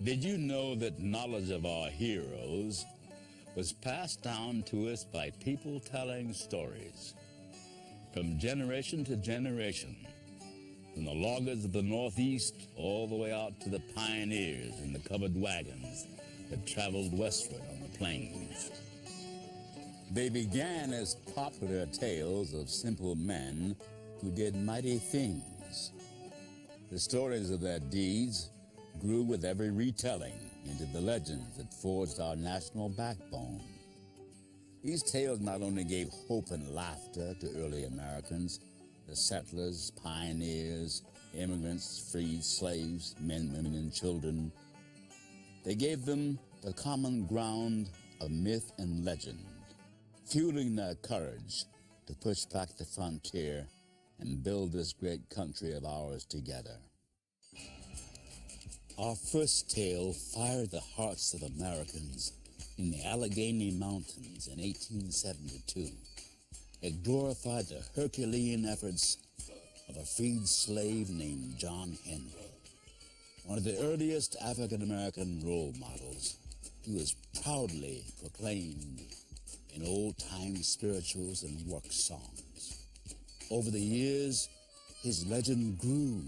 Did you know that knowledge of our heroes was passed down to us by people telling stories? From generation to generation, from the loggers of the Northeast all the way out to the pioneers in the covered wagons that traveled westward on the plains. They began as popular tales of simple men who did mighty things. The stories of their deeds grew with every retelling into the legends that forged our national backbone. These tales not only gave hope and laughter to early Americans, the settlers, pioneers, immigrants, freed slaves, men, women, and children, they gave them the common ground of myth and legend, fueling their courage to push back the frontier and build this great country of ours together. Our first tale fired the hearts of Americans in the Allegheny Mountains in 1872. It glorified the Herculean efforts of a freed slave named John Henry. One of the earliest African-American role models, he was proudly proclaimed in old-time spirituals and work songs. Over the years, his legend grew.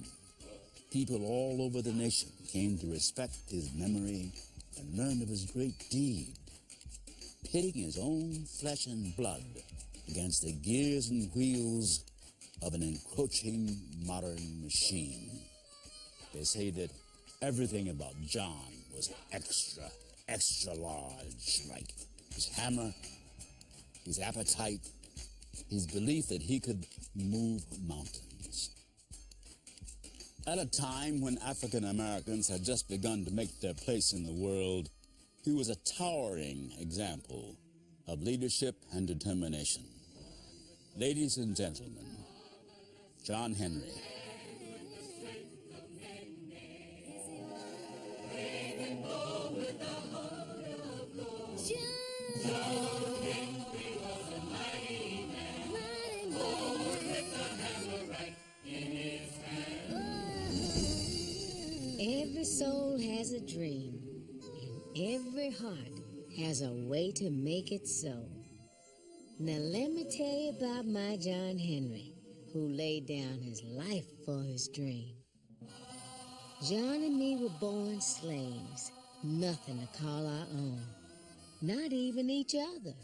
People all over the nation came to respect his memory and learn of his great deed, pitting his own flesh and blood against the gears and wheels of an encroaching modern machine. They say that everything about John was extra large, like his hammer, his appetite, his belief that he could move mountains. At a time when African Americans had just begun to make their place in the world, he was a towering example of leadership and determination. Ladies and gentlemen, John Henry. Every soul has a dream, and every heart has a way to make it so. Now let me tell you about my John Henry, who laid down his life for his dream. John and me were born slaves, nothing to call our own, not even each other.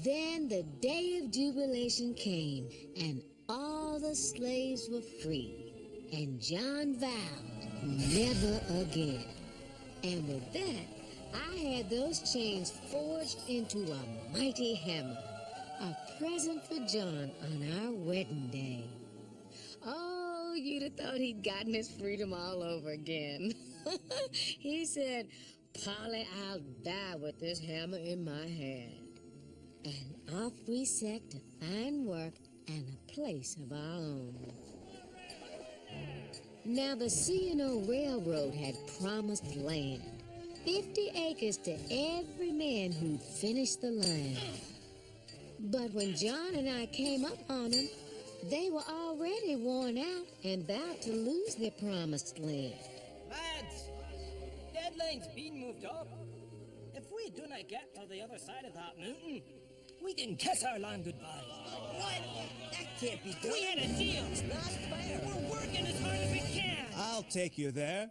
Then the day of jubilation came, and all the slaves were free, and John vowed never again. And with that, I had those chains forged into a mighty hammer, a present for John on our wedding day. Oh, you'd have thought he'd gotten his freedom all over again. He said, "Polly, I'll die with this hammer in my hand." And off we set to find work and a place of our own. Now the C&O Railroad had promised land, 50 acres to every man who'd finished the line. But when John and I came up on them, they were already worn out and about to lose their promised land. Lads, deadline's been moved up. If we do not get to the other side of that mountain, we can kiss our land goodbye. What? That can't be done. We had a deal. It's not fair. We're working as hard as we can. I'll take you there.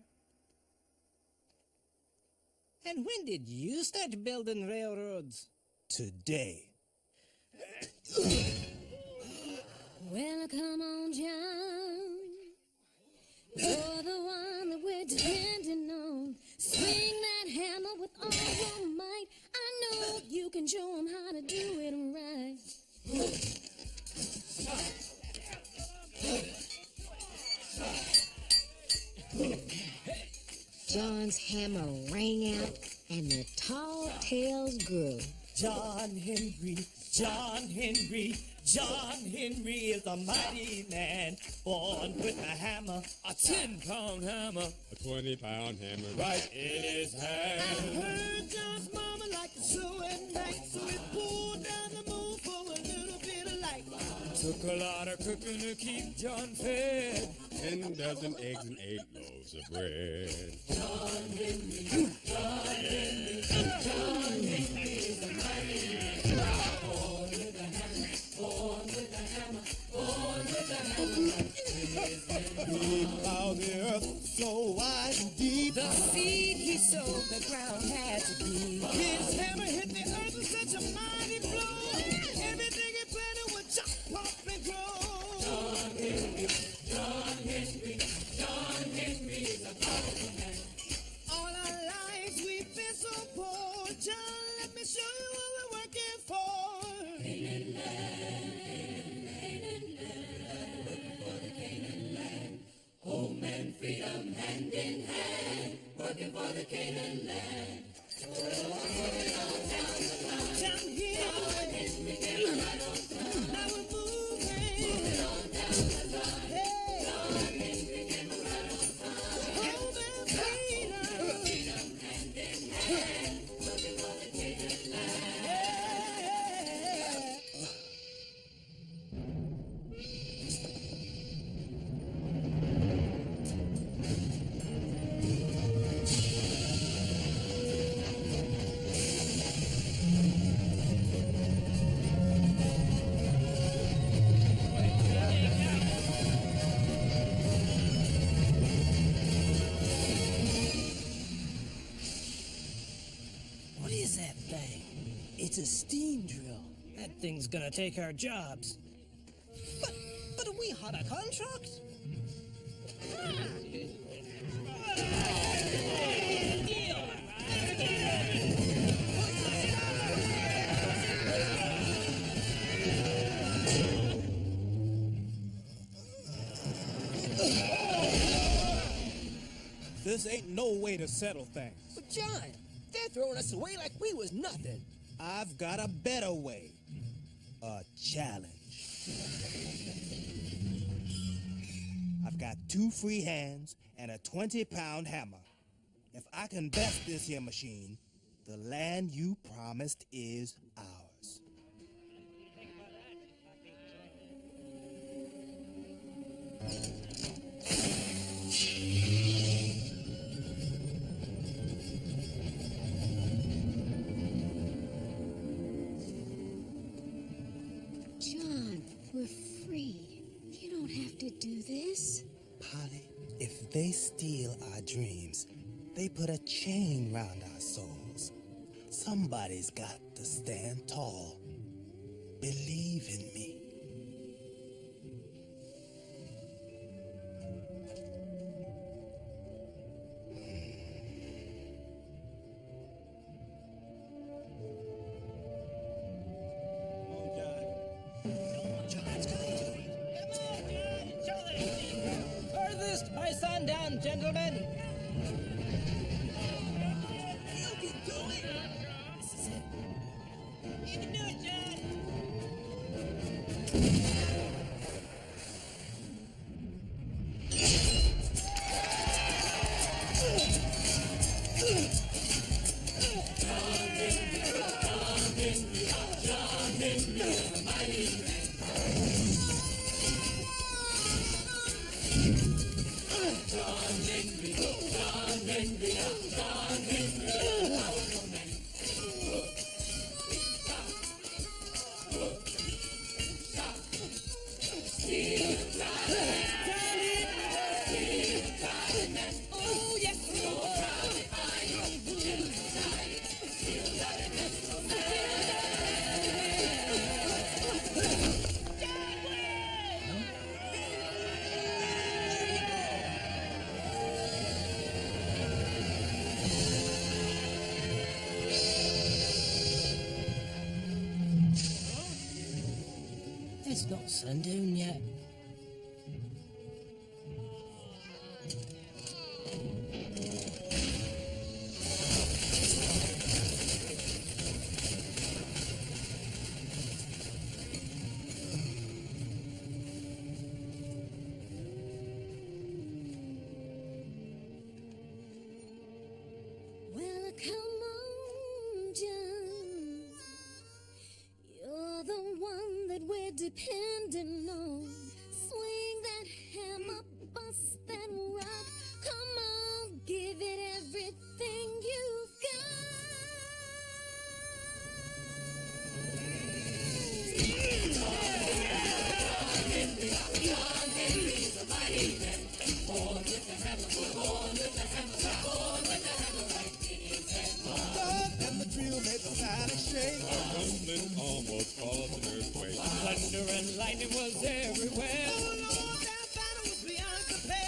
And when did you start building railroads? Today. Well, come on, John. You're the one that we're depending on. Swing that hammer with all your might. I know you can show them how to do it right. John's hammer rang out, and the tall tales grew. John Henry, John Henry, John Henry is a mighty man, born with a hammer, a 10-pound hammer, a 20-pound hammer right in his hand. I heard John's mama like to sew at night, so he pulled down the moon for a little bit of light. Took a lot of cooking to keep John fed. 10 dozen eggs and 8 loaves of bread. He plowed the earth so wide and deep. The seed he sowed, the ground had to be. His hammer hit the earth with such a mighty blow. Everything he planted would chop, pop, and grow. All our lives we've been so poor. John, let me show you what we're working for. John Henry, now we're moving. Hey. Home and freedom. Yeah. What is that thing? It's a steam drill. That thing's gonna take our jobs. But we had a contract. This ain't no way to settle things. But John, they're throwing us away like we was nothing. I've got a better way. A challenge. I've got 2 free hands and a 20-pound hammer. If I can best this here machine, the land you promised is ours. John, we're free. You don't have to do this. Polly, if they steal our dreams, they put a chain round our souls. Somebody's got to stand tall. Believe in me. Furthest by sundown, gentlemen. You can do it! This is it. You can do it, John. It's not sundown yet. Well, come on, John. You're the one that we're depending on. Swing that hammer, bust that rock. Come on, give it everything you've And the drill made the planet shake. Rumbling almost caused an earthquake. Thunder and lightning was everywhere. Oh Lord, that battle was beyond compare.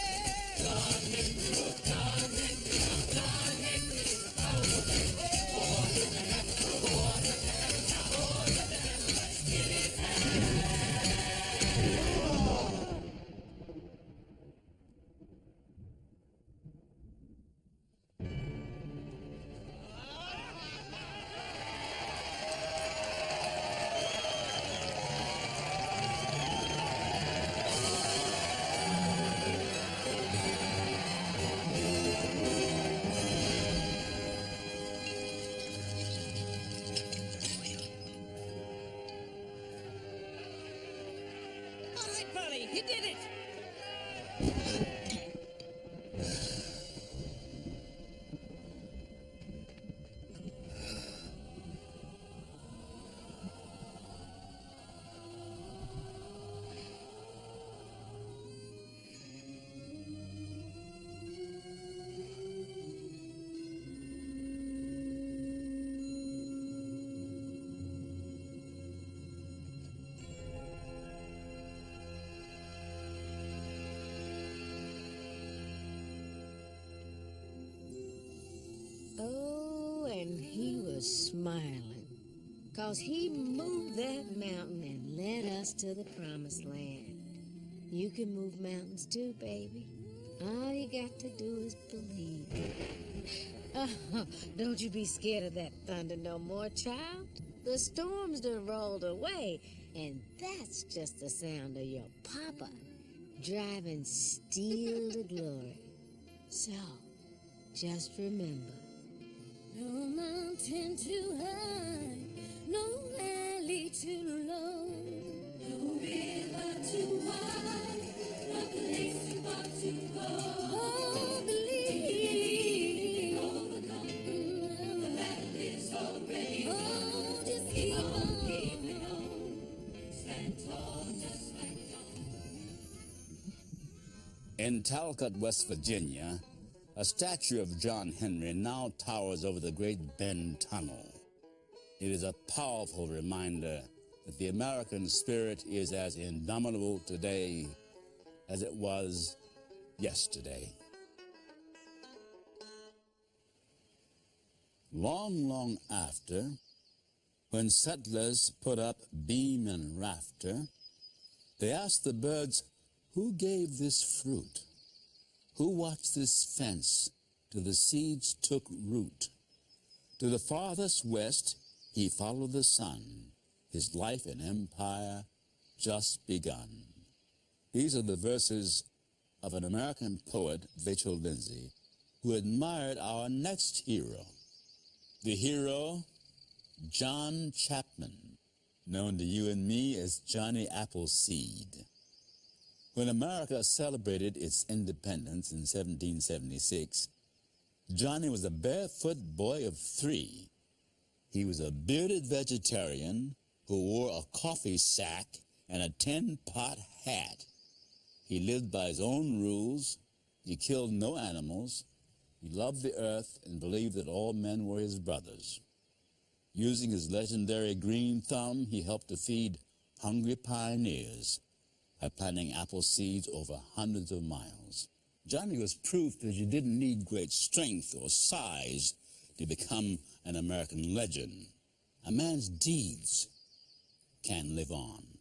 All right, buddy, you did it. Oh, and he was smiling, 'cause he moved that mountain and led us to the promised land. You can move mountains too, baby. All you got to do is believe. Oh, don't you be scared of that thunder no more, child. The storms done rolled away, and that's just the sound of your papa driving steel to glory. So, just remember, no mountain too high, no valley too low, no river too wide, no place too far to go. Oh, believe, overcome. The battle is already won. Oh, just keep on keeping on. Stand tall, just like John. In Talcott, West Virginia, a statue of John Henry now towers over the Great Bend Tunnel. It is a powerful reminder that the American spirit is as indomitable today as it was yesterday. Long, long after, when settlers put up beam and rafter, they asked the birds, "Who gave this fruit? Who watched this fence till the seeds took root?" To the farthest west he followed the sun, his life and empire just begun. These are the verses of an American poet, Vachel Lindsay, who admired our next hero. The hero, John Chapman, known to you and me as Johnny Appleseed. When America celebrated its independence in 1776, Johnny was a barefoot boy of 3. He was a bearded vegetarian who wore a coffee sack and a tin-pot hat. He lived by his own rules. He killed no animals. He loved the earth and believed that all men were his brothers. Using his legendary green thumb, he helped to feed hungry pioneers by planting apple seeds over hundreds of miles. Johnny was proof that you didn't need great strength or size to become an American legend. A man's deeds can live on.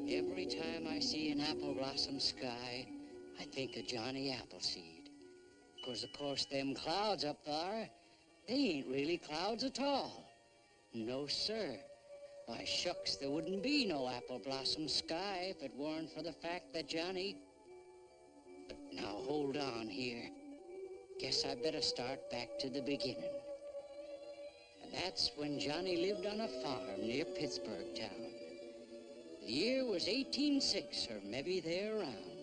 Every time I see an apple blossom sky, I think of Johnny Appleseed. 'Cause of course them clouds up there, they ain't really clouds at all. No, sir. Why, shucks, there wouldn't be no apple blossom sky if it weren't for the fact that Johnny... But now hold on here. Guess I better start back to the beginning. That's when Johnny lived on a farm near Pittsburgh town. The year was 1806, or maybe there around.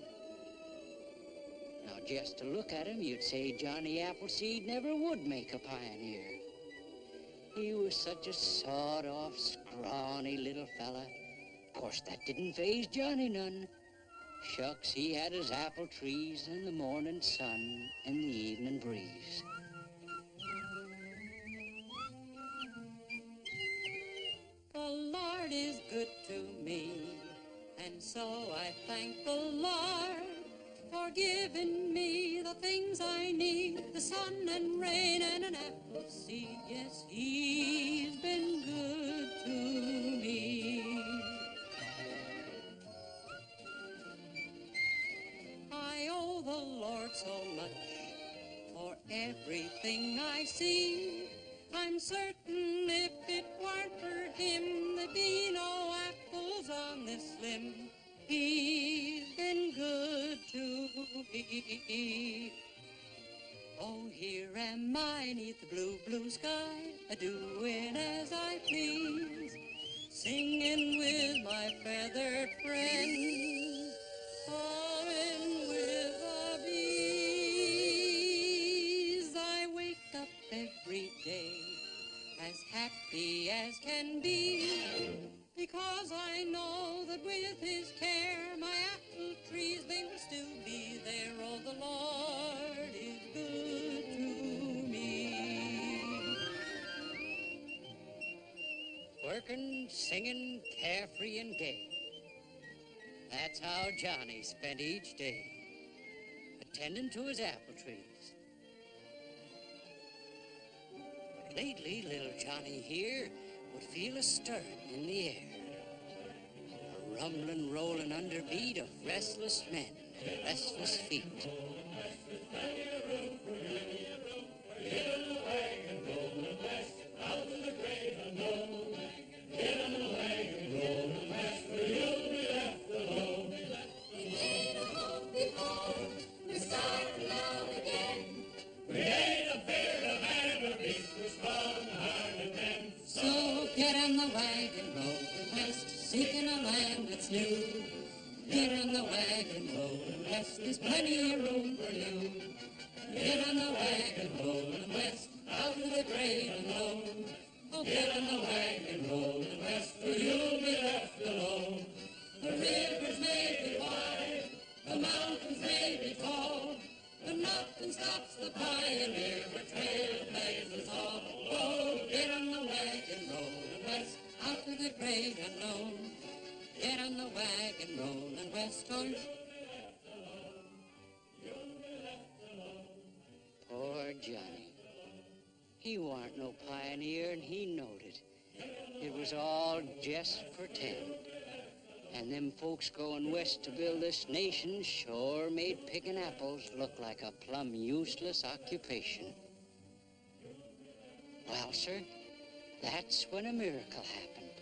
Now, just to look at him, you'd say Johnny Appleseed never would make a pioneer. He was such a sawed-off, scrawny little fella. Of course, that didn't faze Johnny none. Shucks, he had his apple trees and the morning sun and the evening breeze. The Lord is good to me, and so I thank the Lord for giving me the things I need, the sun and rain and an apple seed. Yes, he's been good to me. I owe the Lord so much for everything I see. I'm certain if it weren't for him, there'd be no apples on this limb. He's been good to me. Oh, here am I 'neath the blue, blue sky, a-doing as I please, singing with my feathered friends, humming with the bees. I wake up every day as happy as can be, because I know that with his care my apple trees, they will still be there. Oh, the Lord is good to me. Working, singing, carefree and gay. That's how Johnny spent each day, attending to his apple trees. But lately, little Johnny here would feel a stirring in the air, a rumbling, rolling underbeat of restless men and restless feet. So get on the wagon, rolling west, seeking a land that's new. Get on the wagon, rolling west, there's plenty of room for you. Get on the wagon, rolling west, out of the great unknown. Oh, get on the wagon, rolling west, or you'll be left alone. The rivers may be wide, the mountains may be tall, but nothing stops the pioneer for trailblazers all. Oh, get on the wagon, rolling west, out to the great unknown. Get on the wagon, rolling west, or Poor Johnny. He warn't no pioneer, and he knowed it. It was all just pretend. And them folks going west to build this nation sure made picking apples look like a plumb useless occupation. Well, sir, that's when a miracle happened.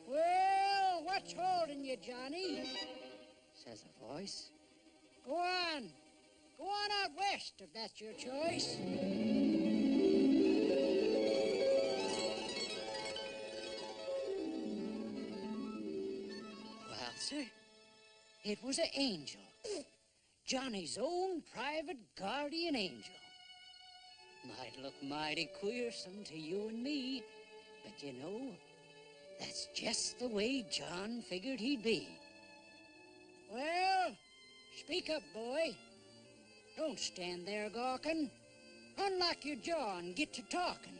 Well, what's holding you, Johnny? Says a voice. Go on. Go on out west if that's your choice. Well, sir, it was an angel. Johnny's own private guardian angel. Might look mighty queersome to you and me, but you know, that's just the way John figured he'd be. Well, speak up, boy. Don't stand there gawking. Unlock your jaw and get to talking.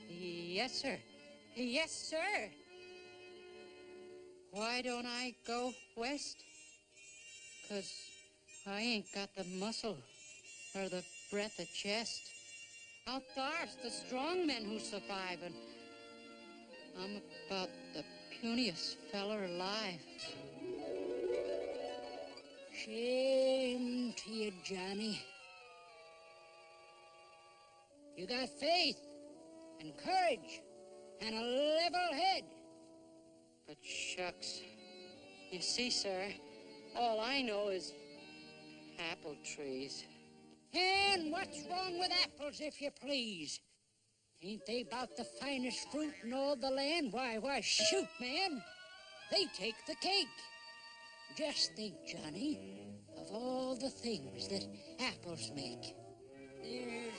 yes, sir. Yes, sir. Why don't I go west? 'Cause I ain't got the muscle or the breadth of chest. Out there's the strong men who survive, and I'm about the puniest feller alive. Shame to you, Johnny. You got faith and courage and a level head. But shucks, you see, sir, all I know is apple trees. And what's wrong with apples, if you please? Ain't they about the finest fruit in all the land? Why, shoot, man. They take the cake. Just think, Johnny, of all the things that apples make. There's,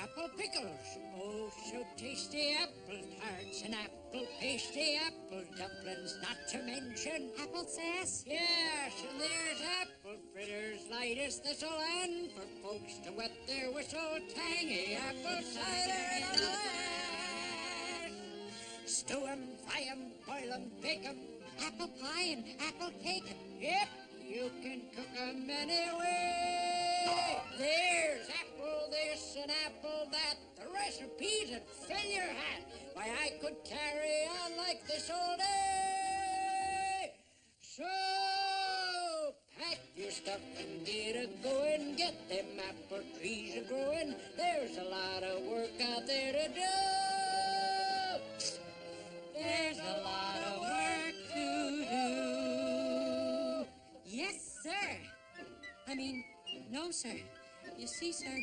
apple pickles. Oh, so tasty. Apple tarts and apple pasty. Apple dumplings, not to mention apple sass. Yes, and there's apple fritters, light as thistle, and for folks to wet their whistle, tangy apple cider and alas. Stew 'em, fry 'em, boil 'em, bake 'em, apple pie and apple cake. Yep, you can cook 'em any way. There's apple this and apple that, the recipes that fill your hat. Why, I could carry on like this all day. So, pack your stuff and get a-going. Get them apple trees a-growing. There's a lot of work out there to do. There's a lot of work to do. Yes, sir. No, sir. You see, sir,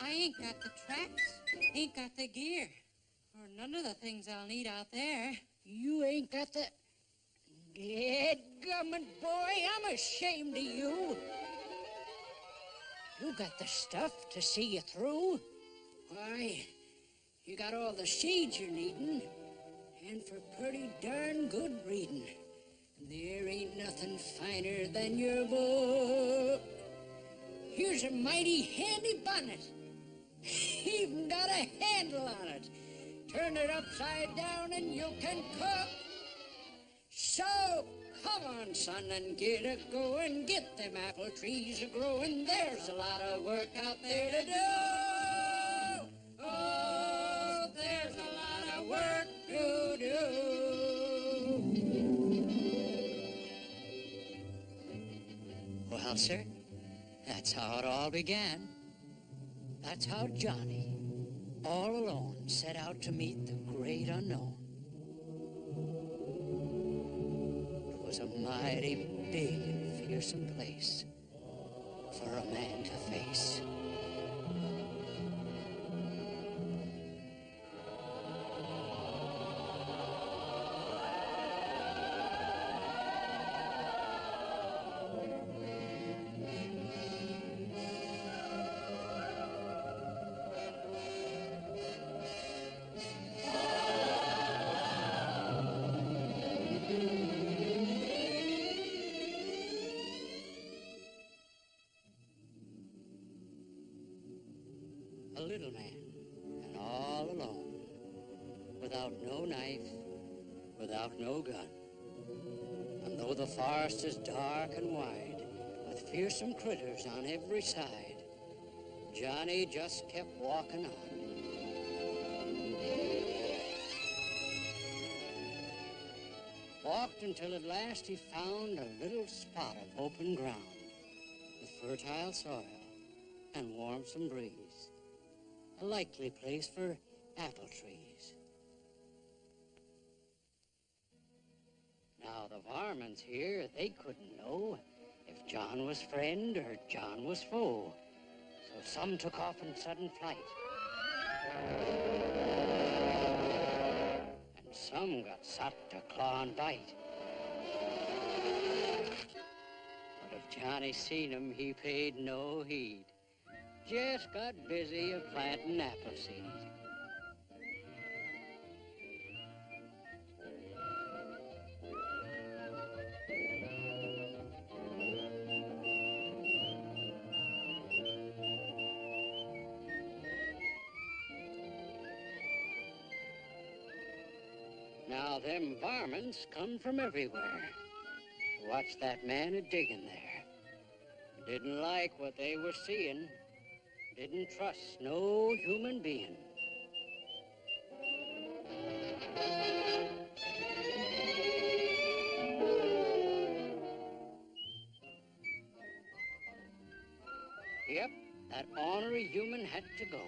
I ain't got the traps, ain't got the gear, or none of the things I'll need out there. You ain't got the... Dadgummit, boy, I'm ashamed of you. You got the stuff to see you through. Why, you got all the seeds you're needing, and for pretty darn good reading. There ain't nothing finer than your book. Here's a mighty handy bonnet. Even got a handle on it. Turn it upside down and you can cook. So, come on, son, and get a-going. Get them apple trees a-growing. There's a lot of work out there to do. Oh, there's a lot of work to do. Well, sir, that's how it all began. That's how Johnny, all alone, set out to meet the great unknown. It was a mighty big and fearsome place for a man to face. A little man, and all alone, without no knife, without no gun. And though the forest is dark and wide, with fearsome critters on every side, Johnny just kept walking on. Walked until at last he found a little spot of open ground, with fertile soil and warmsome breeze. A likely place for apple trees. Now, the varmints here, they couldn't know if John was friend or John was foe. So some took off in sudden flight. And some got sot to claw and bite. But if Johnny seen 'em, he paid no heed. Just got busy a-planting apple seed. Now, them varmints come from everywhere to watch that man a-digging there. Didn't like what they were seeing. Didn't trust no human being. Yep, that ornery human had to go.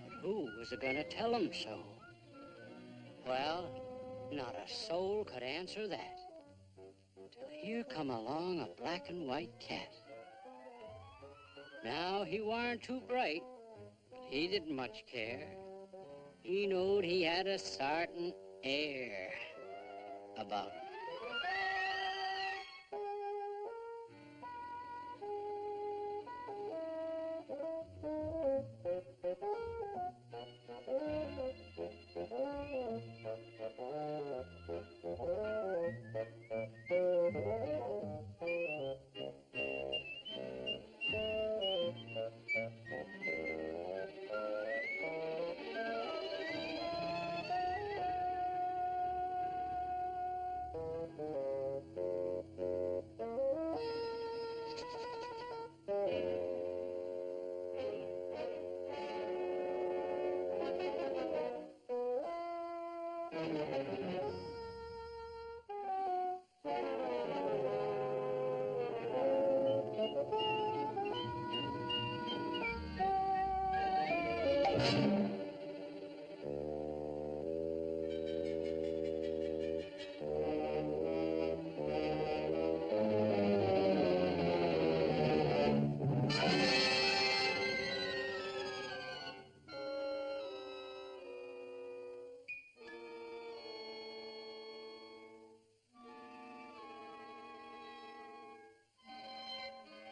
But who was gonna tell him so? Well, not a soul could answer that. Till here come along a black and white cat. Now, he warn't too bright, but he didn't much care. He knowed he had a certain air about him.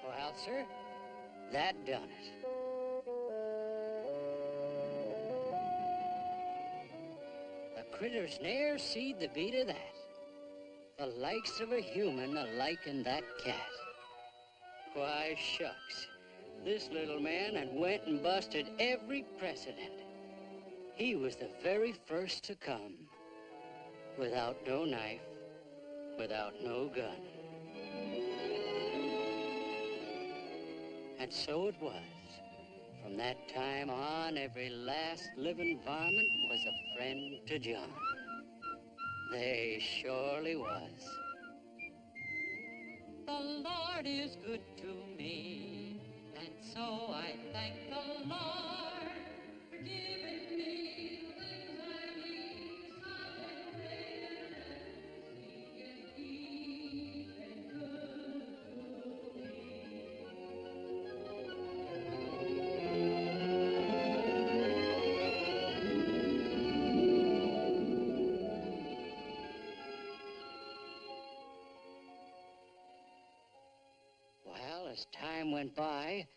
Well, sir, that done it. The critters ne'er seed the beat of that. The likes of a human a-liking that cat. Why, shucks, this little man had went and busted every precedent. He was the very first to come, without no knife, without no gun. And so it was. From that time on, every last living varmint was a friend to John. They surely was. The Lord is good to me, and so I thank the Lord for giving me the things I need. Sun and rain and sea and he's been good to me. Well, as time went by,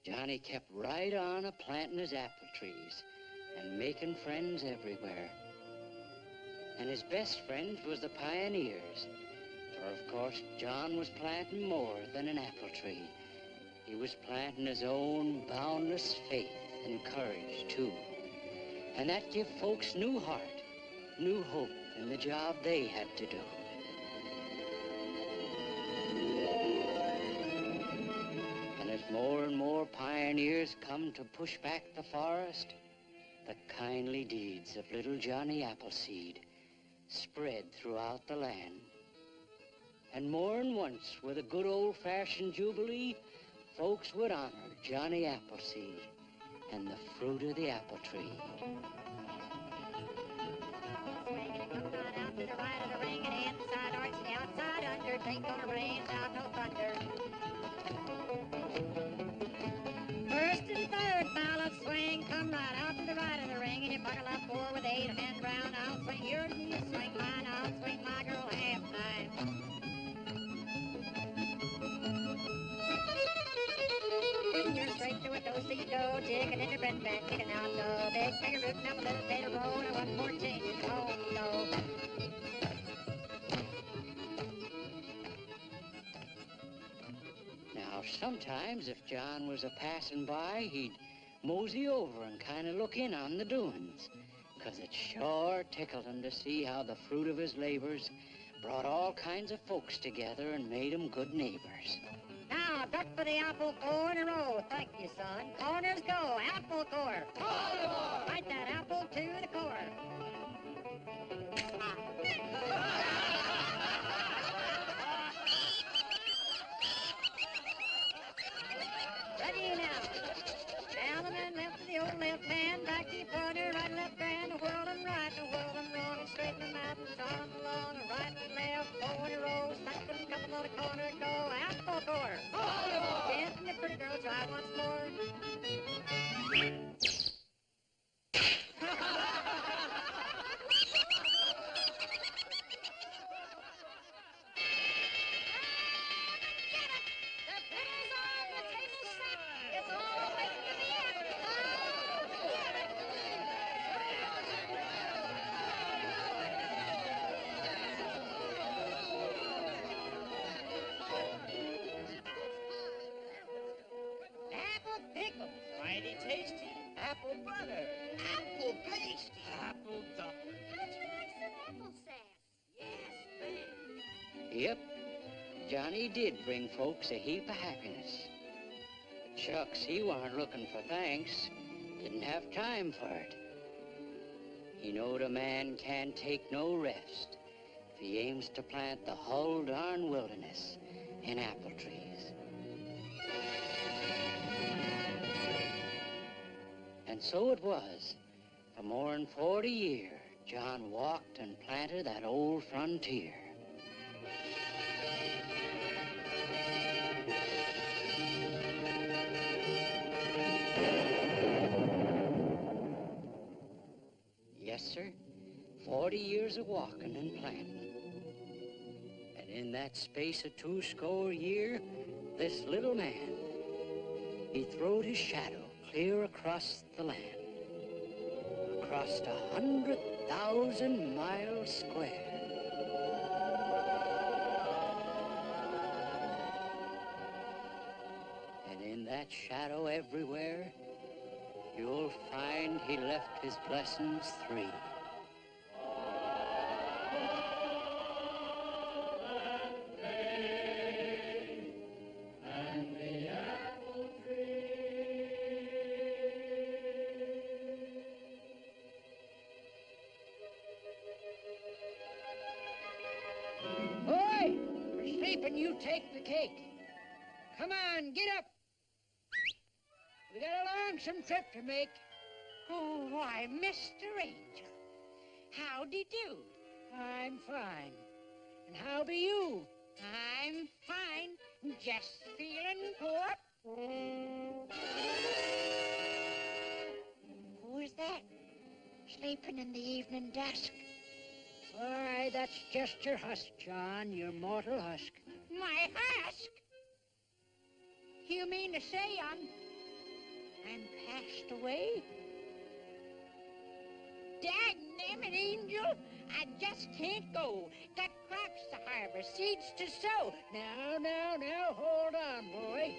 Johnny kept right on a-planting his apple trees and making friends everywhere. And his best friends was the pioneers. For, of course, John was planting more than an apple tree. He was planting his own boundless faith and courage, too. And that give folks new heart, new hope in the job they had to do. And as more and more pioneers come to push back the forest, the kindly deeds of little Johnny Appleseed spread throughout the land. And more than once, with a good old-fashioned jubilee, folks would honor Johnny Appleseed and the fruit of the apple tree. Swinging, come on out to the right of the ring and inside arch, the outside under, ain't gonna rain, shout no thunder. First and third ballot swing, come right out to the right of the ring, and you buckle up 4 with 8, hand round, I'll swing yours and you swing mine, I'll swing my girl half time. You're straight to a do-see-do, jigging in your bread bag, kicking out the big finger rootin' up a little bit of road, and one more change is home, though. Now, sometimes if John was a-passing by, he'd mosey over and kind of look in on the doings, 'cause it sure tickled him to see how the fruit of his labors brought all kinds of folks together and made 'em good neighbors. Now, duck for the apple core in a row. Thank you, son. Corners go. Apple core. Bite that apple to the core. Ready now. Down and then left to the old left hand. Back to your partner, right and left hand. A whirl and right and a whirl and wrong. And straighten them out and trot along. And right and left. Four in a row. Stack them, couple on the corner. Go. Apple core. Yes, and the pretty girl try once more. Yep, Johnny did bring folks a heap of happiness. But shucks, he warn't looking for thanks. Didn't have time for it. He knowed a man can't take no rest if he aims to plant the whole darn wilderness in apple trees. And so it was. For more'n 40 years, John walked and planted that old frontier. Yes, sir. 40 years of walking and planting. And in that space of 20 years, this little man, he throwed his shadow clear across the land. Across 100,000 miles square. And in that shadow everywhere, you'll find he left his blessings 3. Boy, for sleeping, you take the cake. Come on, get up. We got a lonesome trip to make. Oh, why, Mr. Angel. Howdy do? I'm fine. And how be you? I'm fine. Just feeling good. Who's that? Sleeping in the evening dusk. Why, that's just your husk, John, your mortal husk. My husk? You mean to say I'm passed away? Dagnammit, Angel, I just can't go. Got crops to harvest, seeds to sow. Now, hold on, boy.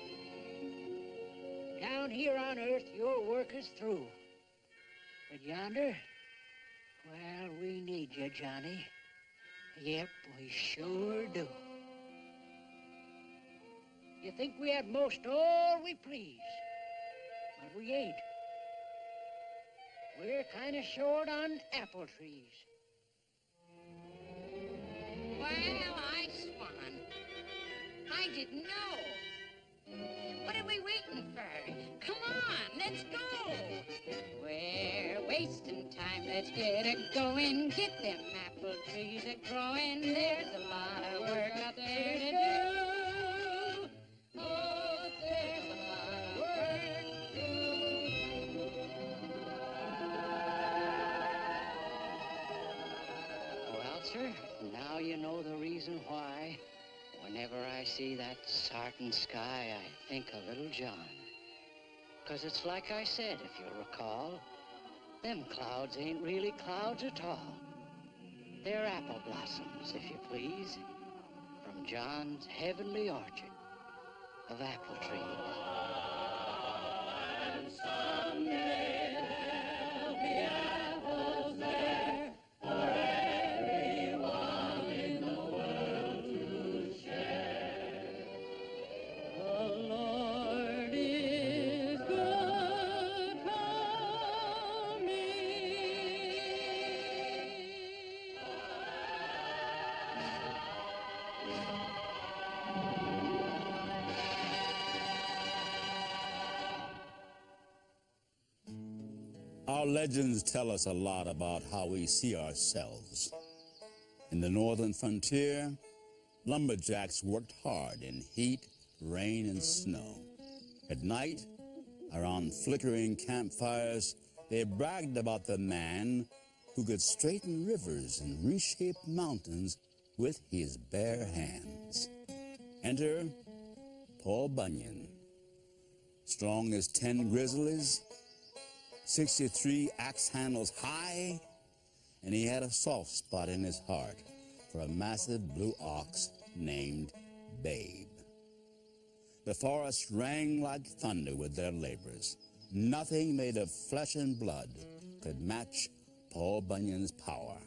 Down here on Earth, your work is through. But yonder, well, we need you, Johnny. Yep, we sure do. You think we had most all we please, but we ain't. We're kind of short on apple trees. Well, I swan. I didn't know. What are we waiting for? Come on, let's go. We're wasting time. Let's get it going. Get them apple trees a-growing. There's a lot of work out there to do. Oh, there's a lot of work to do. Well, sir, now you know the reason why. Whenever I see that sartin sky, I think of little John. 'Cause it's like I said, if you'll recall, them clouds ain't really clouds at all. They're apple blossoms, if you please, from John's heavenly orchard of apple trees. And someday there'll be apples there for everyone in the world to share. The Lord is good coming. Our legends tell us a lot about how we see ourselves. In the northern frontier, lumberjacks worked hard in heat, rain, and snow. At night, around flickering campfires, they bragged about the man who could straighten rivers and reshape mountains with his bare hands. Enter Paul Bunyan. Strong as 10 grizzlies, 63 axe handles high, and he had a soft spot in his heart for a massive blue ox named Babe. The forest rang like thunder with their labors. Nothing made of flesh and blood could match Paul Bunyan's power.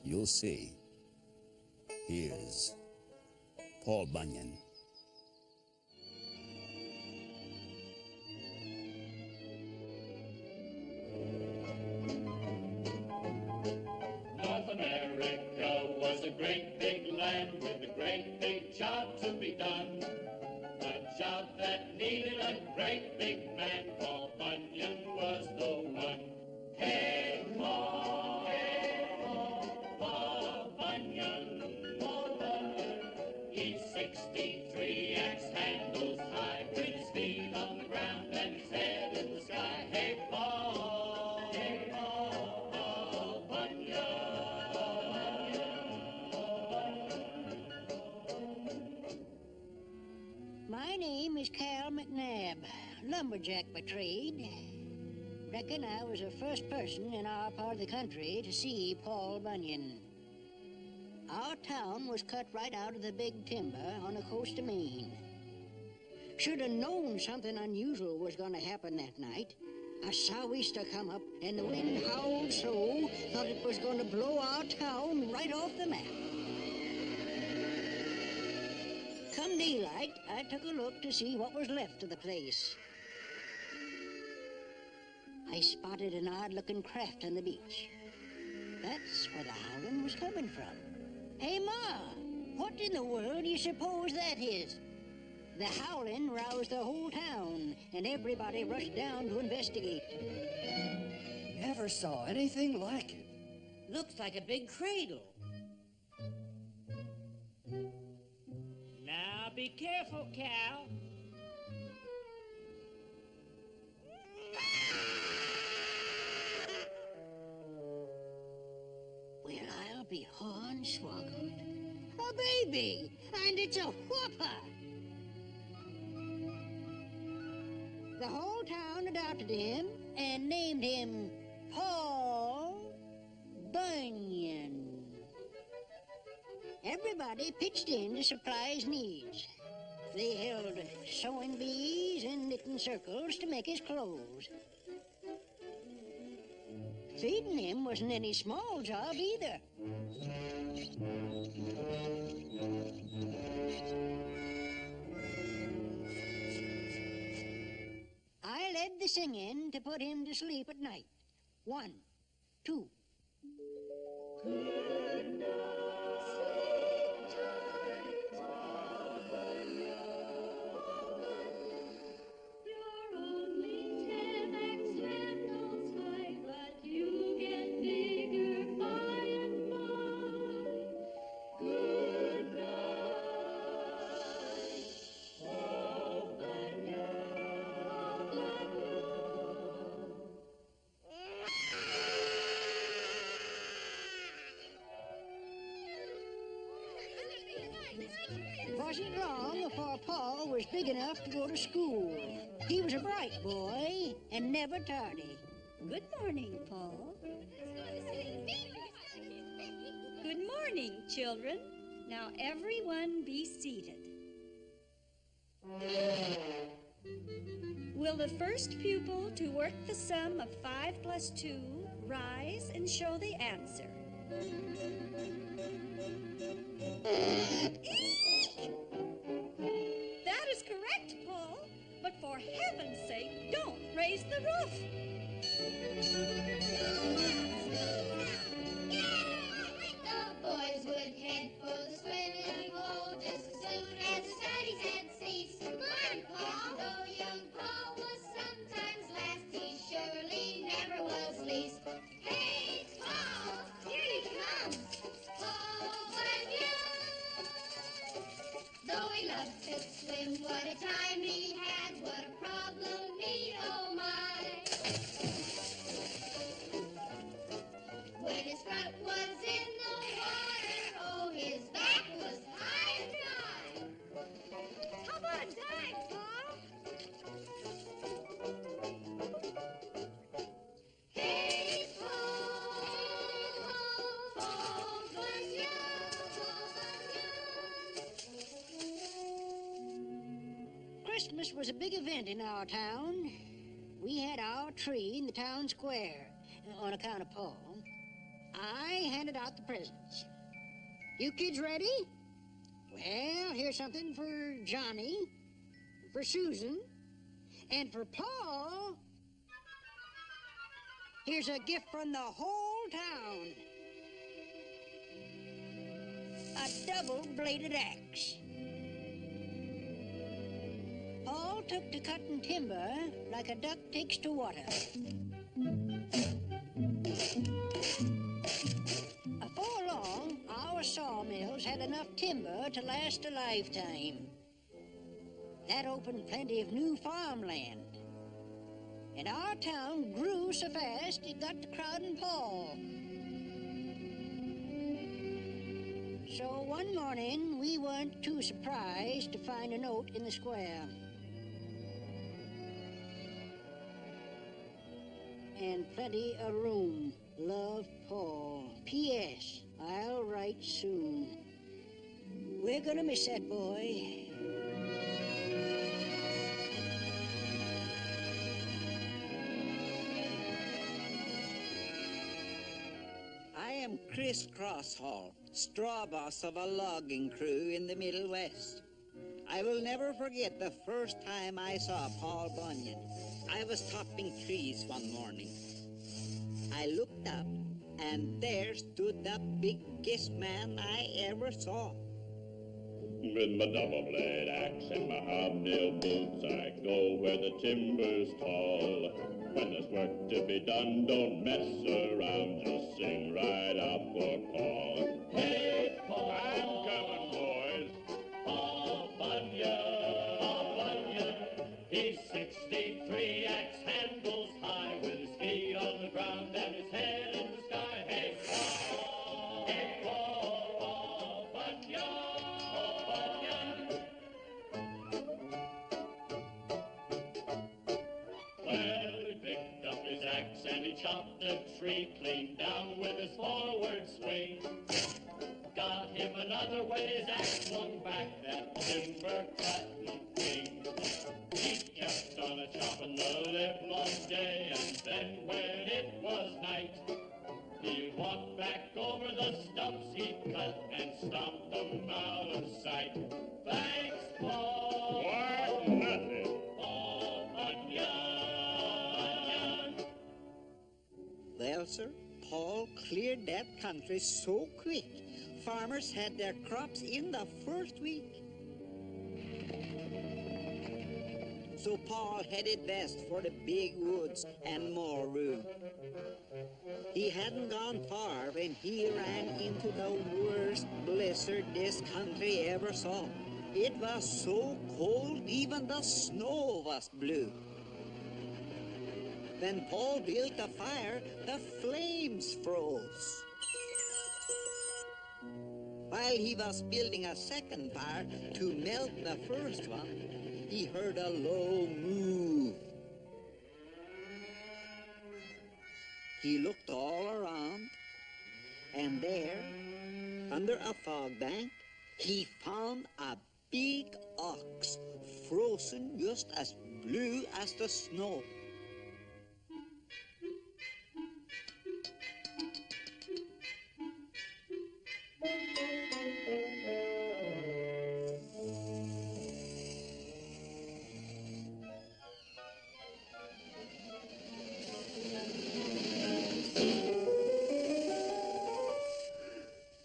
You'll see. Here's Paul Bunyan. North America was a great big land with a great big job to be done. A job that needed a great big man. Paul Bunyan was the one. Hey, Paul, Paul Bunyan, Paul Bunyan. He's 63, axe handles high, with his feet on the ground and his head in the sky. Hey, Paul, Paul Bunyan. My name is Cal McNabb, lumberjack by trade. Reckon I was the first person in our part of the country to see Paul Bunyan. Our town was cut right out of the big timber on the coast of Maine. Should have known something unusual was going to happen that night. A sou'easter come up and the wind howled so, thought it was going to blow our town right off the map. Come daylight, I took a look to see what was left of the place. I spotted an odd-looking craft on the beach. That's where the howling was coming from. Hey, Ma, what in the world do you suppose that is? The howling roused the whole town, and everybody rushed down to investigate. Never saw anything like it. Looks like a big cradle. Now be careful, Cal. Well, I'll be hornswoggled. A baby, and it's a whopper. The whole town adopted him and named him Paul Bunyan. Everybody pitched in to supply his needs. They held sewing bees and knitting circles to make his clothes. Feeding him wasn't any small job either. I led the singing to put him to sleep at night. 1, 2. It wasn't long before Paul was big enough to go to school. He was a bright boy and never tardy. Good morning, Paul. Good morning, children. Now everyone be seated. Will the first pupil to work the sum of 5 plus 2 rise and show the answer? That is correct, Paul. But for heaven's sake, don't raise the roof. The boys would head for the swimming hole just as soon as the studies had ceased. Good Paul, though young Paul was sometimes last, he surely never was least. Hey, Paul, here he comes, Paul Bunyan. Though he loved to swim, what a time he had, what a problem he, oh my. When his front was in the water, oh, his back was high and dry. How about a dive, Paul? Hey, Paul, Paul Bunyan, Paul Bunyan. Christmas was a big event in our town. We had our tree in the town square on account of Paul. I handed out the presents. You kids ready? Well, here's something for Johnny, for Susan, and for Paul. Here's a gift from the whole town. A double-bladed axe. Paul took to cutting timber like a duck takes to water. Before long, our sawmills had enough timber to last a lifetime. That opened plenty of new farmland. And our town grew so fast it got to crowding Paul. So one morning, we weren't too surprised to find a note in the square. And plenty of room. Love, Paul. P.S. I'll write soon. We're gonna miss that boy. I am Chris Crosshall, straw boss of a logging crew in the Middle West. I will never forget the first time I saw Paul Bunyan. I was topping trees one morning. I looked up, and there stood the biggest man I ever saw. With my double-blade axe and my hobnail boots, I go where the timber's tall. When there's work to be done, don't mess around, just sing right out for Paul. Hey, Paul! I'm coming, boys. Paul Bunyan, he's 63, axe handles high, with his feet on the ground and his head in the sky. Hey, Paul! Hey, Paul Bunyan! Well, he picked up his axe and he chopped a tree clean down with his forward swing. Got him another when his axe swung back, that timber cutting thing. He kept on a chopping the livelong day, and then when it was night, he walked back over the stumps he cut and stomped them out of sight. Thanks, Paul. What? Nothing. Paul Bunyan. Well, sir, Paul cleared that country so quick. Farmers had their crops in the first week. So Paul headed west for the big woods and more room. He hadn't gone far when he ran into the worst blizzard this country ever saw. It was so cold, even the snow was blue. When Paul built a fire, the flames froze. While he was building a second fire to melt the first one, he heard a low move. He looked all around, and there, under a fog bank, he found a big ox, frozen just as blue as the snow.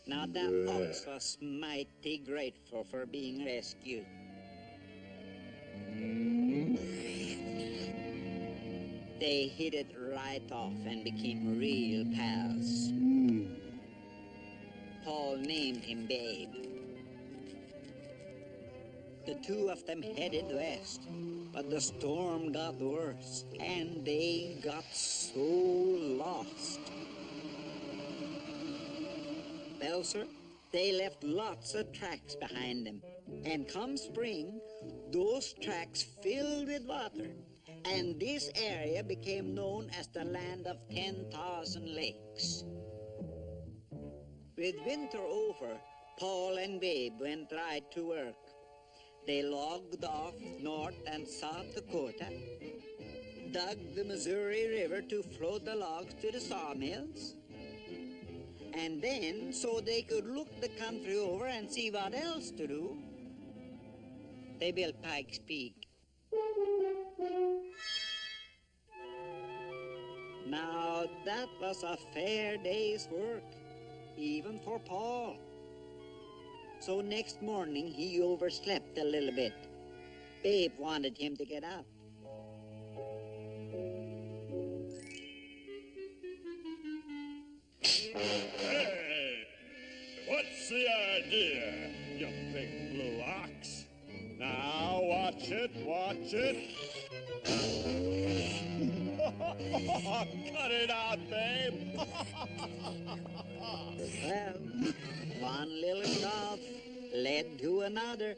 Now that ox was mighty grateful for being rescued. They hit it right off and became real pals. Paul named him Babe. The two of them headed west, but the storm got worse, and they got so lost. Well, sir, they left lots of tracks behind them, and come spring, those tracks filled with water, and this area became known as the land of 10,000 lakes. With winter over, Paul and Babe went right to work. They logged off North and South Dakota, dug the Missouri River to float the logs to the sawmills, And then, so they could look the country over and see what else to do, they built Pike's Peak. Now, that was a fair day's work, even for Paul. So next morning, he overslept a little bit. Babe wanted him to get up. Hey, what's the idea, you big blue ox? Now watch it, watch it. Cut it out, babe. Well, one little cough led to another.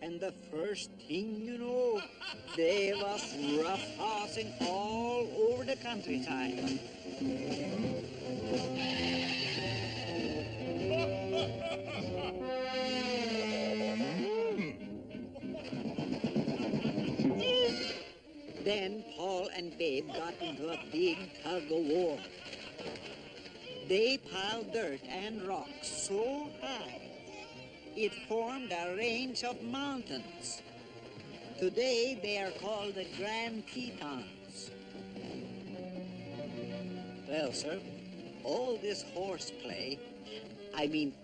And the first thing you know, they was roughhousing all over the countryside. Then Paul and Babe got into a big tug-of-war. They piled dirt and rocks so high, it formed a range of mountains. Today, they are called the Grand Tetons. Well, sir, all this horseplay,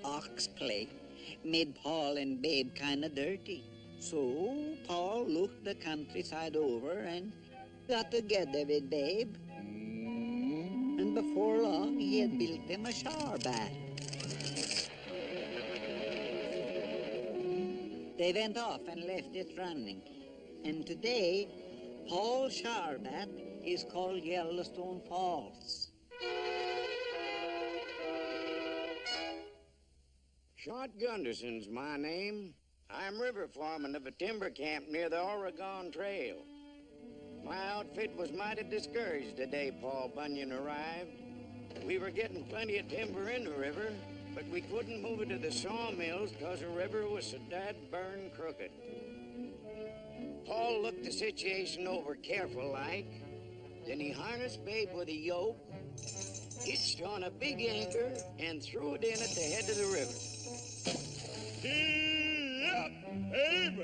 ox play, made Paul and Babe kind of dirty. So Paul looked the countryside over and got together with Babe. And before long, he had built them a shower bath. They went off and left it running. And today, Paul's shower bath is called Yellowstone Falls. Shot Gunderson's my name. I'm river foreman of a timber camp near the Oregon Trail. My outfit was mighty discouraged the day Paul Bunyan arrived. We were getting plenty of timber in the river, but we couldn't move it to the sawmills because the river was so dad-burn crooked. Paul looked the situation over careful-like. Then he harnessed Babe with a yoke, hitched on a big anchor, and threw it in at the head of the river. Gee up, Babe!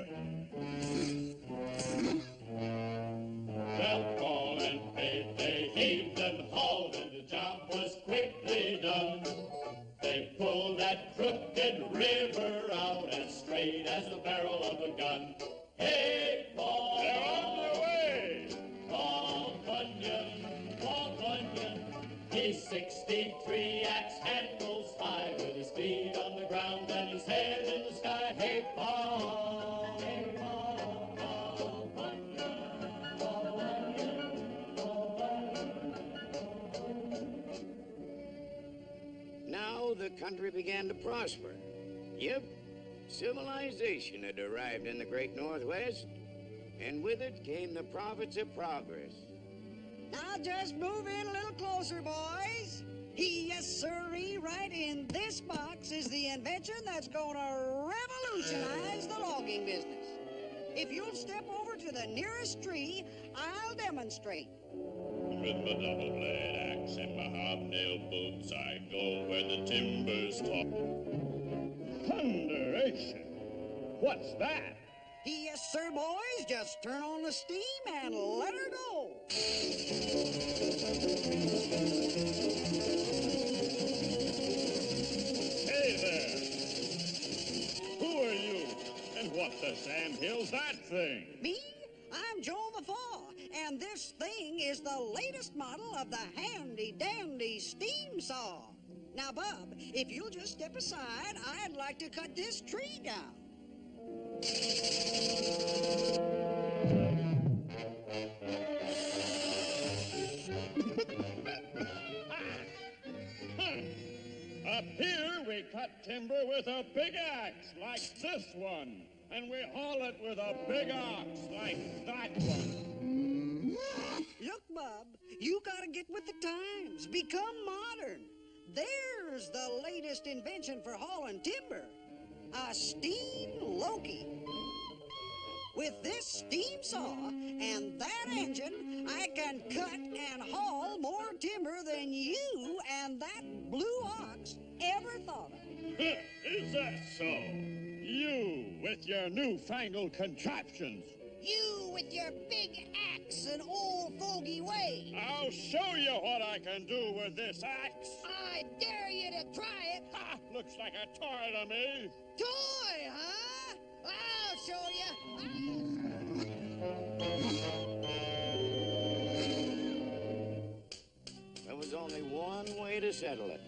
Well, Paul and Babe, they heaved and hauled, and the job was quickly done. They pulled that crooked river out as straight as the barrel of a gun. Hey, Paul! They're on their way! Paul Bunyan, he's 63, axe handles high, with his feet on the ground and his head in the sky. Hey, Paul! Hey, Paul! Paul Bunyan, Paul Bunyan, Paul Bunyan. Now the country began to prosper. Yep, civilization had arrived in the great Northwest, and with it came the profits of progress. Now just move in a little closer, boys. Yes, sirree, right in this box is the invention that's gonna revolutionize the logging business. If you'll step over to the nearest tree, I'll demonstrate. With my double-blade axe and my hobnail boots, I go where the timber's tall. Thunderation! What's that? Yes, sir, boys. Just turn on the steam and let her go. Hey there! Who are you? And what the sandhill's that thing? Me? I'm Joe the Faw, and this thing is the latest model of the handy-dandy steam saw. Now, Bub, if you'll just step aside, I'd like to cut this tree down. Up here, we cut timber with a big axe, like this one. And we haul it with a big ox, like that one. Look, Bub, you gotta get with the times. Become modern. There's the latest invention for hauling timber. A steam Loki. With this steam saw and that engine, I can cut and haul more timber than you and that blue ox ever thought of. Is that so? You with your newfangled contraptions. You with your big axe and old fogey way. I'll show you what I can do with this axe. I dare you to try it. Ha! Looks like a toy to me. Toy, huh? I'll show you. There was only one way to settle it.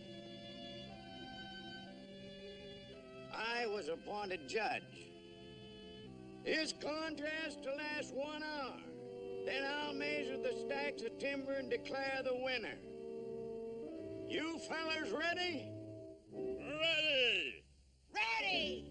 I was appointed judge. His contrast to last 1 hour. Then I'll measure the stacks of timber and declare the winner. You fellers ready? Ready! Ready!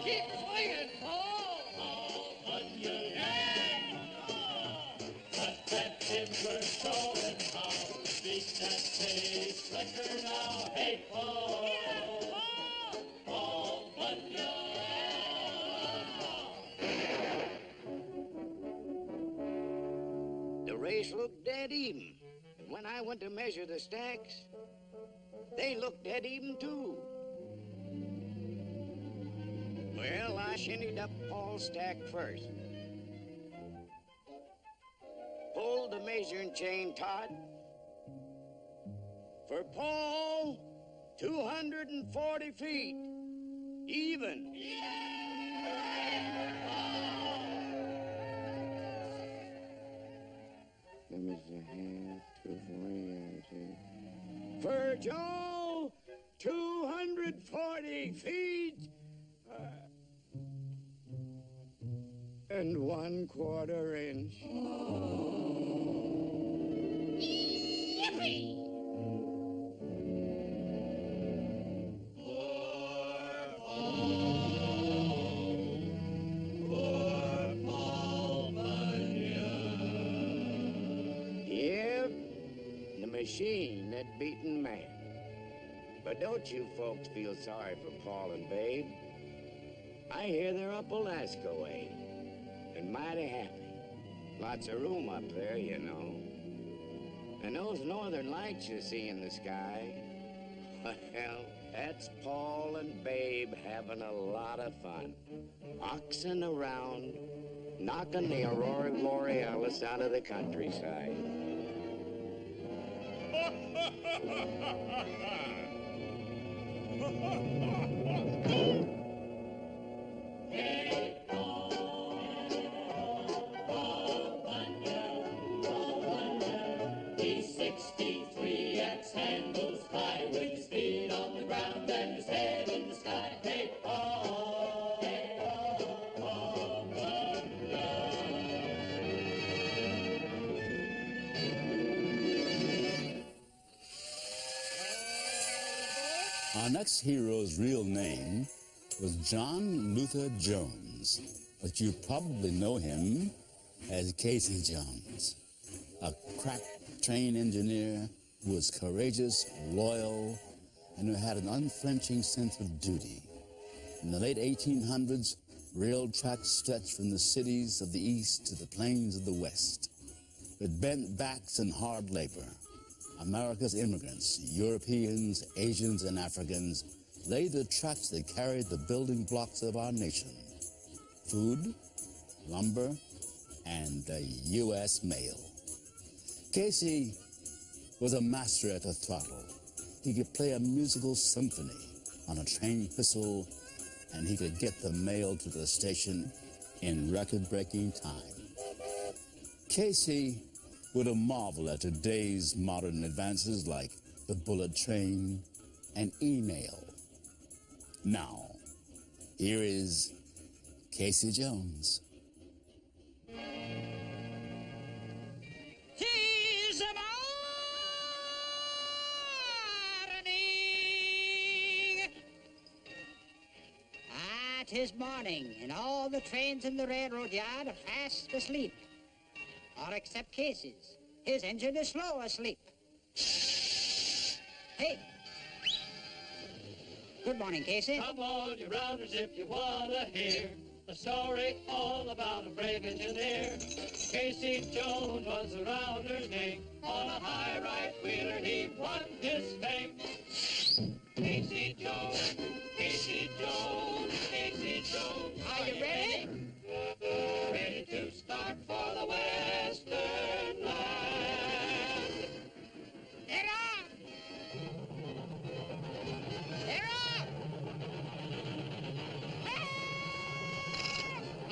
Keep swinging, Paul! Let that timber showing how beat that face slicker now. Hey, Paul! Paul Bunyan! The race looked dead even. And when I went to measure the stacks, they looked dead even too. Well, I shinnied up Paul's stack first. Pulled the measuring chain taut. For Paul, 240 feet. Even. Let me see, half, 240, for Joe, 240 feet. And 1/4 inch. Yippee! Yep, the machine that beaten man. But don't you folks feel sorry for Paul and Babe. I hear they're up Alaska way. And mighty happy. Lots of room up there, you know. And those northern lights you see in the sky, well, that's Paul and Babe having a lot of fun. Oxen around, knocking the Aurora Borealis out of the countryside. He's 63 axe handles high with his feet on the ground and his head in the sky. Hey, Paul, Paul Our next hero's real name was John Luther Jones, but you probably know him as Casey Jones, a crack train engineer who was courageous, loyal, and who had an unflinching sense of duty. In the late 1800s, rail tracks stretched from the cities of the East to the plains of the West. With bent backs and hard labor, America's immigrants, Europeans, Asians, and Africans, laid the tracks that carried the building blocks of our nation: food, lumber, and the U.S. mail. Casey was a master at the throttle. He could play a musical symphony on a train whistle, and he could get the mail to the station in record-breaking time. Casey would have marveled at today's modern advances like the bullet train and email. Now, here is Casey Jones. He's about That is morning, and all the trains in the railroad yard are fast asleep. All except Casey's. His engine is slow asleep. Hey. Good morning, Casey. Come on, you rounders, if you wanna hear a story all about a brave engineer. Casey Jones was a rounder's name. On a high right wheeler, he won his fame. Casey Jones, Casey Jones, Casey Jones. Are you ready? Ready to start for the Western land. Get off! Get off!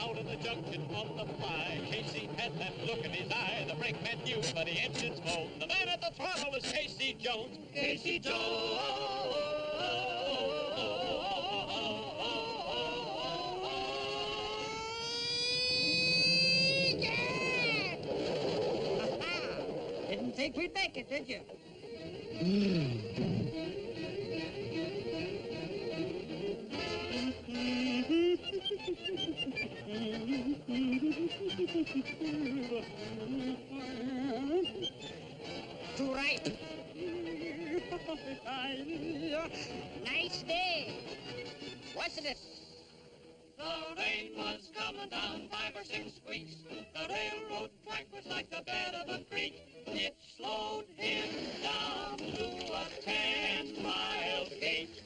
Out of the junction on the fly, Casey had that look in his eye. The brakeman knew, but the engines moaned. The man at the throttle was Casey Jones. Casey Jones. Didn't think we'd make it, did you? To right. Nice day. Wasn't it? The rain was coming down 5 or 6 weeks. The railroad track was like the bed of a creek. It slowed him down to a 10-mile gait.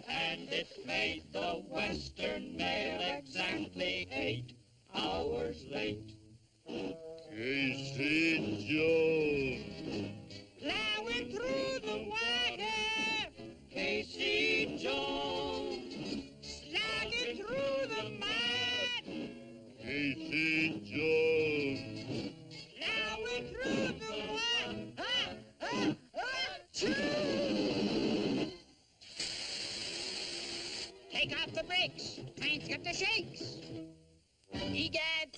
And it made the Western Mail exactly 8 hours late. Casey Jones. Plowing through the water. Casey Jones. Slogging through the mud. Casey Jones. Plowing through the mud. Take off the brakes. Train's got the shakes. Egad.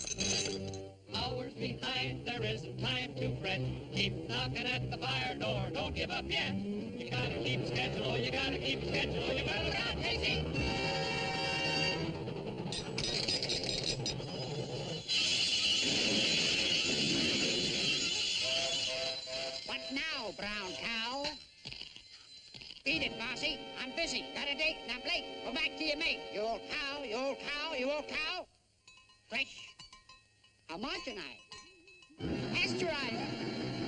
Hours behind, there isn't time to fret. Keep knocking at the fire door, don't give up yet. You gotta keep schedule, you gotta keep schedule, you gotta look out, Casey! What now, brown cow? Beat it, bossy. I'm busy. Got a date and I'm late. Go back to your mate. You old cow, you old cow, you old cow. Fresh. Homogenize. Pasteurize.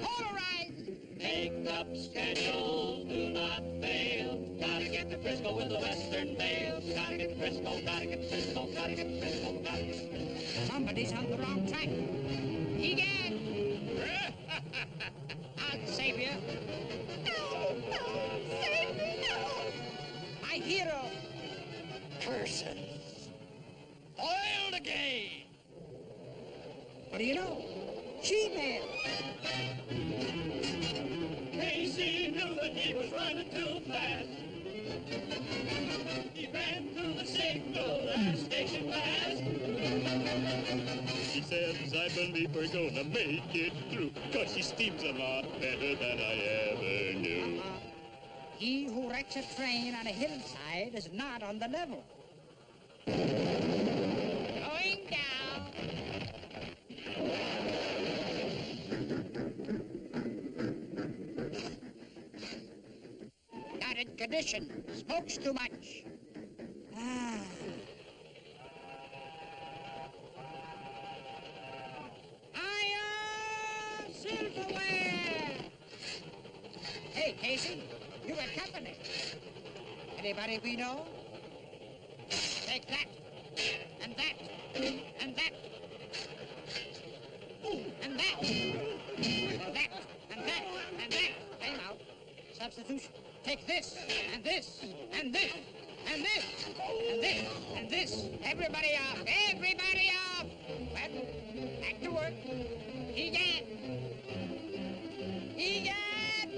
Polarize. Make up schedules, do not fail. Gotta get to Frisco with the Western Mail. Gotta get to Frisco, gotta get to Frisco, gotta get to Frisco, gotta get to Frisco. Somebody's on the wrong track. Egad. I'll save you. No, save me, no. My hero. Person. Foiled again. What do you know? She-mail. Casey knew that he was running too fast. He ran through the signal as station passed. He says, I believe we're gonna make it through, 'cause he steams a lot better than I ever knew. He who wrecks a train on a hillside is not on the level. Going down. Not in condition. Smokes too much. Iron silverware. Hey, Casey, you got company. Anybody we know? Take that, and that, and that, and that, and that, and that, and that. Time out. Substitution. Take this, and this, and this, and this, and this, and this. Everybody off. Everybody off. Well, back to work. Egad. Egad.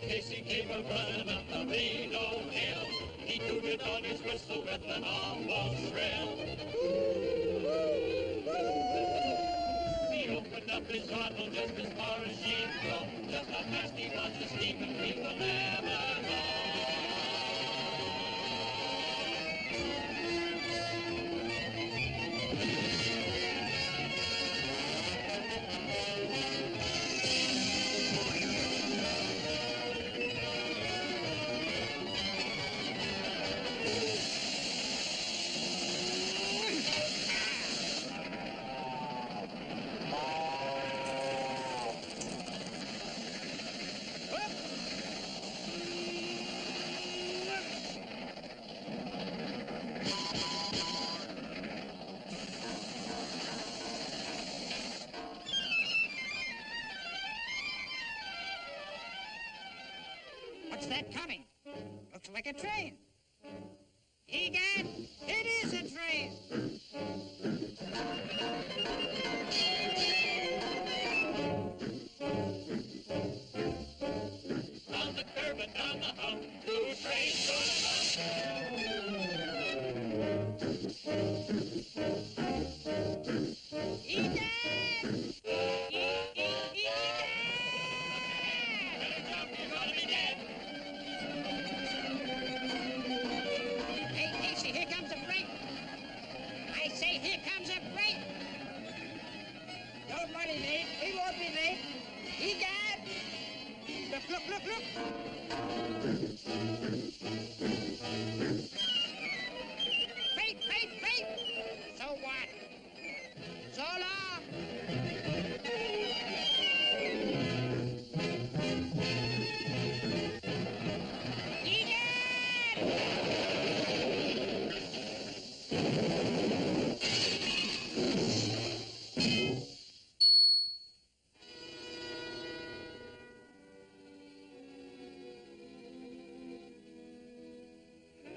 Casey came a running up the Reno Hill. He tooted on his whistle with an almost shrill. He opened up his throttle just as far as she'd go. Just how fast he was, the steaming people never know. What's that coming? Looks like a train. Egad, it is a train. On the curb and down the hump, two trains Hey, Casey, here comes a freight. I say, here comes a freight. Don't worry, mate. We won't be late. Egad! Look, look, look, look. Freight, freight, freight. So what? So long.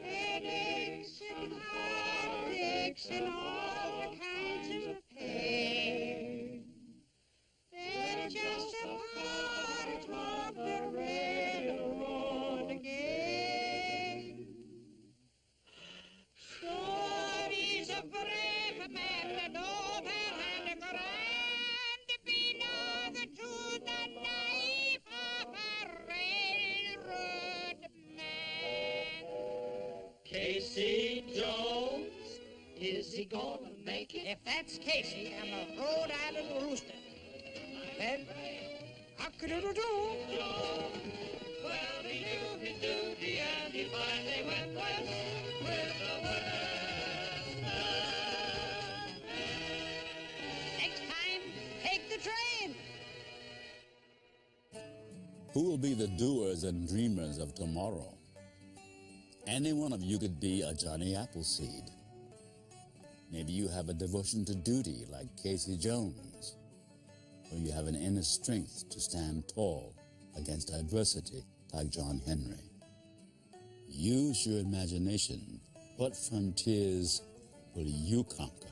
Headaches and heartaches and all kinds of pain. They're just a part of the railroad again. Stories of brave men and over and grand belong to the life of a railroad man. Casey Jones, is he gonna make it? If that's Casey, I'm a Rhode Island rooster. Then, cock-a-doodle-doo. Well, he knew his duty and he finally went west with the Western Next time, take the train. Who will be the doers and dreamers of tomorrow? Any one of you could be a Johnny Appleseed. Maybe you have a devotion to duty like Casey Jones, or you have an inner strength to stand tall against adversity like John Henry. Use your imagination. What frontiers will you conquer?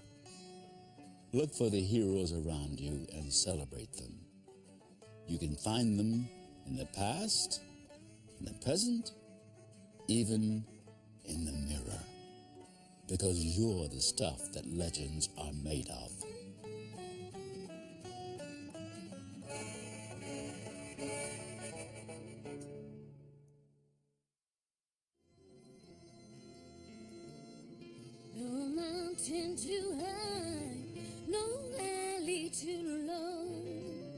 Look for the heroes around you and celebrate them. You can find them in the past, in the present, even in the mirror, because you're the stuff that legends are made of. No mountain too high, no valley too low,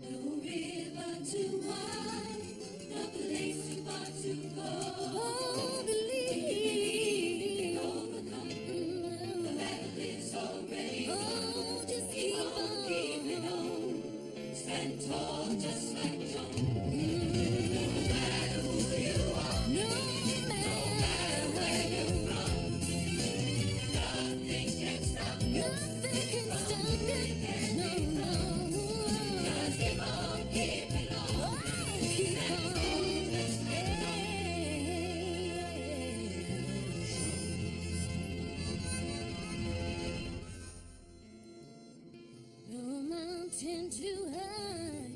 no river too wide, no place too far to go. Oh, believe, overcome. The battle is already won. Oh, just keep on keeping on. Stand tall, just like John. No matter who you are, no matter where you run, nothing can stop you. Nothing can stop you. No, no. Just keep on keeping on. Oh, keep on. No mountain too high,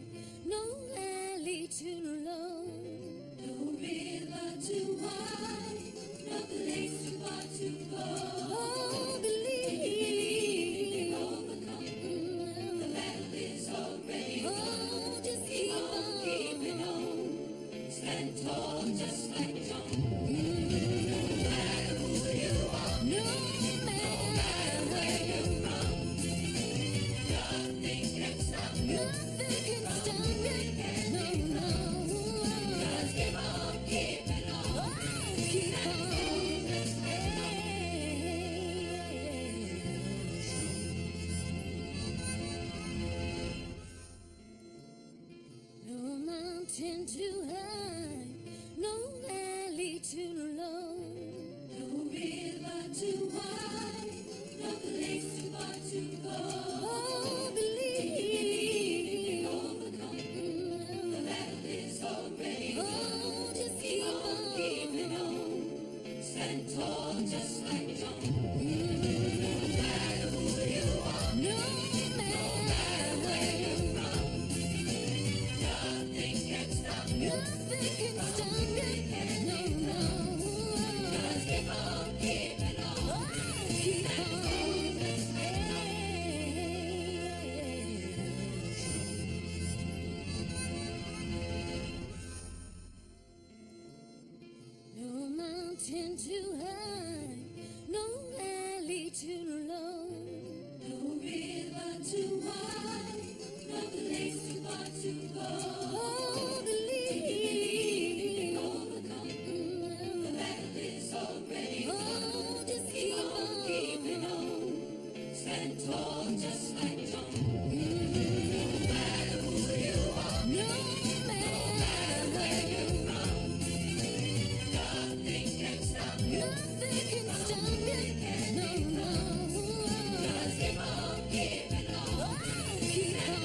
no valley too low, no river too wide, no place too far to go. Oh, believe, overcome. The battle is already won. Oh, just keep on keeping on. Stand tall, just like John. No matter who you are, no matter where you run, nothing can stop you. Nothing can stop you. No, no. Just keep on keeping on. Oh, keep on. No mountain too high, no valley too low, no river too wide, no place too far to go. Oh, believe, overcome. The battle is already won. Oh, just keep on mountain too high, no valley too low, no river too wide, no place too far to go. Oh, believe, the battle is already won. Oh, just keep on keeping on. Stand tall, just like John. No matter who you are, no matter where you're from, nothing can stop you. Nothing can stop you. No, no. Just keep on keeping on. Oh, keep on.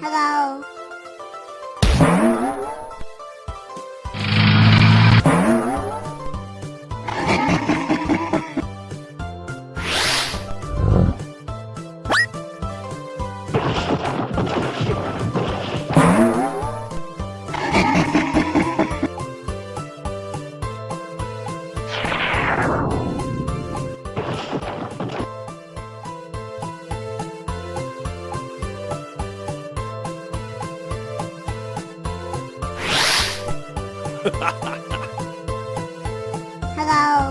Hello. Hello.